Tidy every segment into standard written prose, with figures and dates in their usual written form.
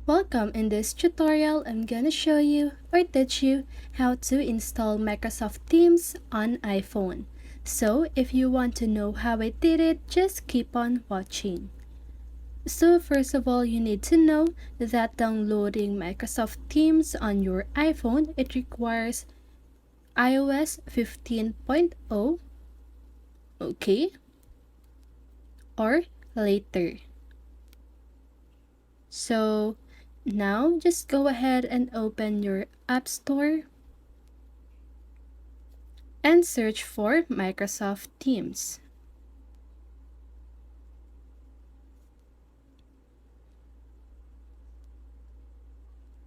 Welcome. In this tutorial, I'm gonna show you or teach you how to install Microsoft Teams on iPhone. So if you want to know how I did it, just keep on watching. So first of all, you need to know that downloading Microsoft Teams on your iPhone, it requires iOS 15.0, okay, or later. So now just go ahead and open your App Store and search for Microsoft Teams.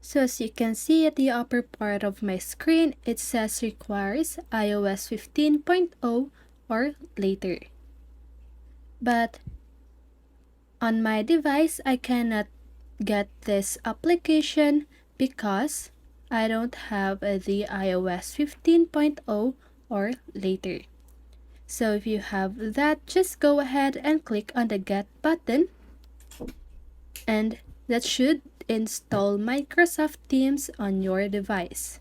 So as you can see at the upper part of my screen, it says requires iOS 15.0 or later. But on my device, I cannot get this application because I don't have the iOS 15.0 or later. So if you have that, just go ahead and click on the Get button, and that should install Microsoft Teams on your device.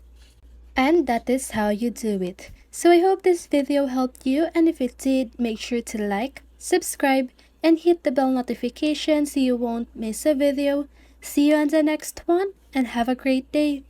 And that is how you do it. So I hope this video helped you, and if it did, make sure to like, subscribe, and hit the bell notification so you won't miss a video. See you on the next one, and have a great day.